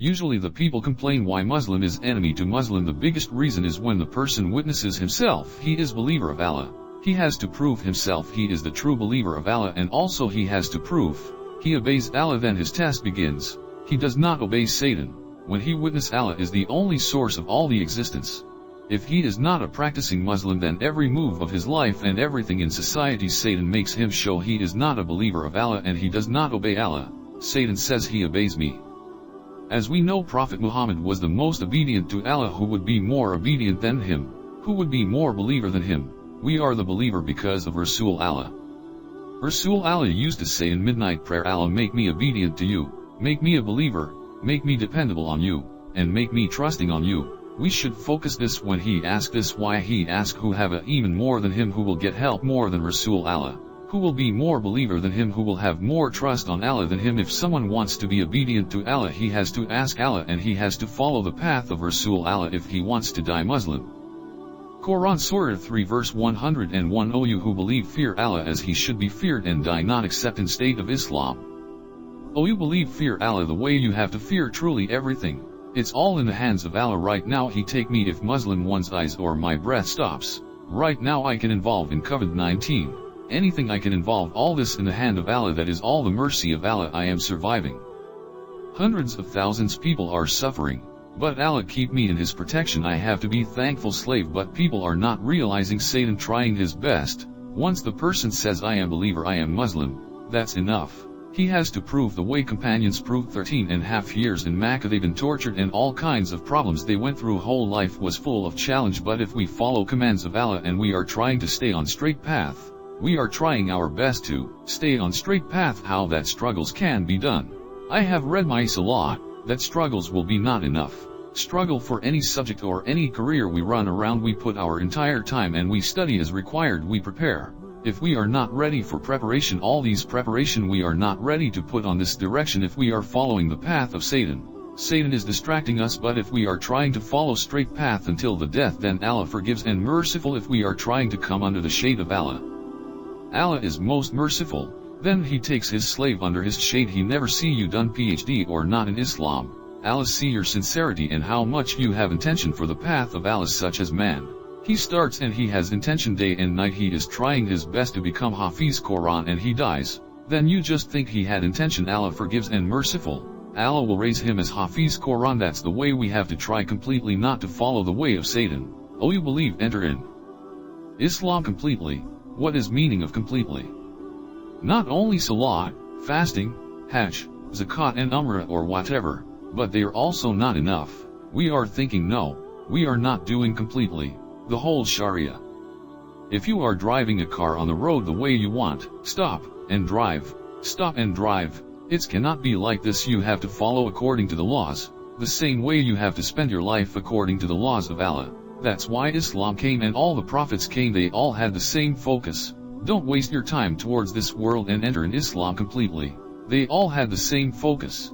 Usually the people complain why Muslim is enemy to Muslim. The biggest reason is when the person witnesses himself he is believer of Allah. He has to prove himself he is the true believer of Allah, and also he has to prove he obeys Allah. Then his test begins. He does not obey Satan. When he witness Allah is the only source of all the existence. If he is not a practicing Muslim, then every move of his life and everything in society Satan makes him show he is not a believer of Allah and he does not obey Allah. Satan says he obeys me. As we know, Prophet Muhammad was the most obedient to Allah. Who would be more obedient than him? Who would be more believer than him? We are the believer because of Rasul Allah. Rasul Allah used to say in midnight prayer, Allah make me obedient to you, make me a believer, make me dependable on you, and make me trusting on you. We should focus this when he asked this. Why he asked who have a iman more than him, who will get help more than Rasul Allah, who will be more believer than him, who will have more trust on Allah than him. If someone wants to be obedient to Allah, he has to ask Allah and he has to follow the path of Rasul Allah if he wants to die Muslim. Quran Surah 3 verse 101. O you who believe, fear Allah as he should be feared and die not except in state of Islam. O you believe, fear Allah the way you have to fear truly everything. It's all in the hands of Allah. Right now he take me if Muslim one's eyes or my breath stops. Right now I can involve in COVID-19. Anything I can involve, all this in the hand of Allah. That is all the mercy of Allah. I am surviving. Hundreds of thousands people are suffering. But Allah keep me in his protection. I have to be thankful slave, but people are not realizing. Satan trying his best. Once the person says I am believer, I am Muslim, that's enough. He has to prove the way. Companions proved 13.5 years in Makkah. They've been tortured and all kinds of problems they went through. Whole life was full of challenge. But if we follow commands of Allah and we are trying to stay on straight path, we are trying our best to stay on straight path. How that struggles can be done. I have read my Salah, that struggles will be not enough. Struggle for any subject or any career we run around, we put our entire time and we study as required, we prepare. If we are not ready for preparation, all these preparation we are not ready to put on this direction. If we are following the path of Satan, Satan is distracting us. But if we are trying to follow straight path until the death, then Allah forgives and merciful. If we are trying to come under the shade of Allah, Allah is most merciful. Then he takes his slave under his shade. He never see you done PhD or not in Islam. Allah see your sincerity and how much you have intention for the path of Allah. Such as man, he starts and he has intention day and night. He is trying his best to become Hafiz Quran and he dies. Then you just think he had intention. Allah forgives and merciful. Allah will raise him as Hafiz Quran. That's the way we have to try completely not to follow the way of Satan. Oh, you believe, enter in Islam completely. What is meaning of completely? Not only Salat, fasting, Hajj, Zakat and Umrah or whatever, but they are also not enough. We are thinking no, we are not doing completely the whole Sharia. If you are driving a car on the road the way you want, stop and drive, stop and drive. It cannot be like this. You have to follow according to the laws, the same way you have to spend your life according to the laws of Allah. That's why Islam came and all the prophets came. They all had the same focus. Don't waste your time towards this world and enter in Islam completely. They all had the same focus.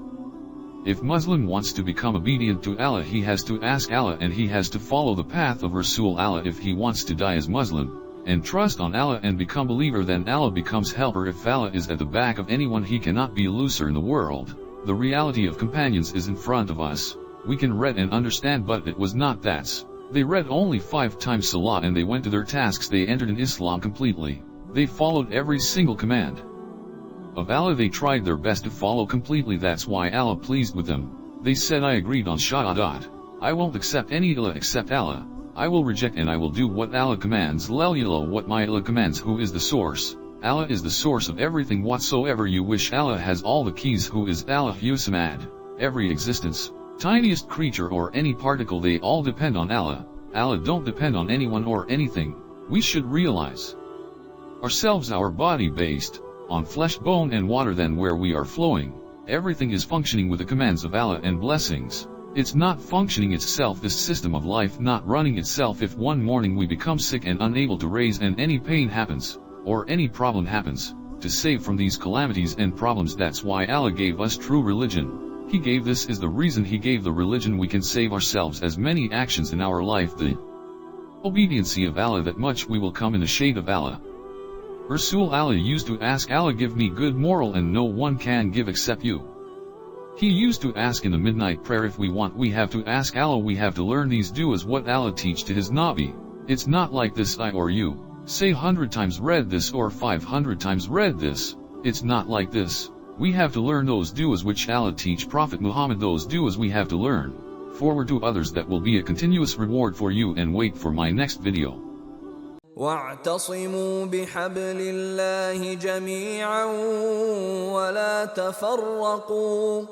If Muslim wants to become obedient to Allah, he has to ask Allah and he has to follow the path of Rasul Allah. If he wants to die as Muslim, and trust on Allah and become believer, then Allah becomes helper. If Allah is at the back of anyone, he cannot be looser in the world. The reality of companions is in front of us. We can read and understand, but it was not that. They read only 5 times Salah and they went to their tasks. They entered in Islam completely. They followed every single command of Allah. They tried their best to follow completely. That's why Allah pleased with them. They said, I agreed on Shahadat. I won't accept any ilah except Allah. I will reject and I will do what Allah commands. Lalilah, what my ilah commands. Who is the source? Allah is the source of everything whatsoever you wish. Allah has all the keys. Who is Allah? Yusamad. Every existence, tiniest creature or any particle, they all depend on Allah. Allah don't depend on anyone or anything. We should realize ourselves, our body based on flesh, bone and water. Then where we are flowing, everything is functioning with the commands of Allah and blessings. It's not functioning itself, this system of life not running itself. If one morning we become sick and unable to raise and any pain happens, or any problem happens, to save from these calamities and problems, that's why Allah gave us true religion. He gave, this is the reason He gave the religion. We can save ourselves as many actions in our life, the obediency of Allah, that much we will come in the shade of Allah. Rasul Allah used to ask Allah, give me good moral, and no one can give except you. He used to ask in the midnight prayer, if we want, we have to ask Allah, we have to learn these du'as what Allah teach to his Nabi. It's not like this I or you say 100 times read this or 500 times read this. It's not like this. We have to learn those du'as which Allah teach Prophet Muhammad, those du'as we have to learn. Forward to others, that will be a continuous reward for you, and wait for my next video. واعتصموا بحبل الله جميعا ولا تفرقوا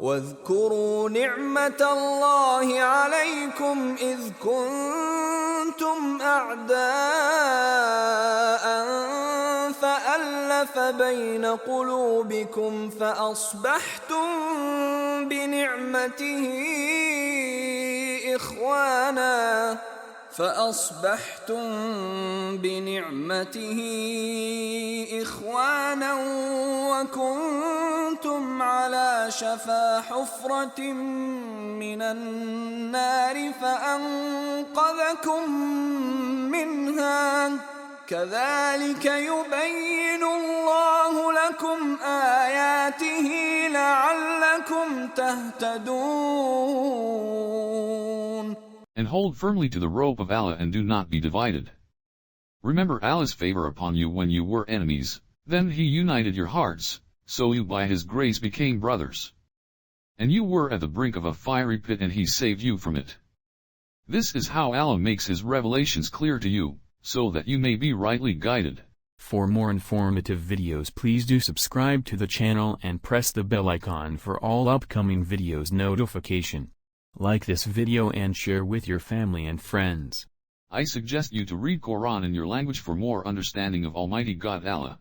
واذكروا نعمة الله عليكم إذ كنتم أعداء فألف بين قلوبكم فأصبحتم بنعمته إخوانا وكنتم على شفا حفرة من النار فأنقذكم منها كذلك يبين الله لكم آياته لعلكم تهتدون. And hold firmly to the rope of Allah and do not be divided. Remember Allah's favor upon you when you were enemies, then He united your hearts, so you by His grace became brothers. And you were at the brink of a fiery pit and He saved you from it. This is how Allah makes His revelations clear to you, so that you may be rightly guided. For more informative videos, please do subscribe to the channel and press the bell icon for all upcoming videos notification. Like this video and share with your family and friends. I suggest you to read Quran in your language for more understanding of Almighty God Allah.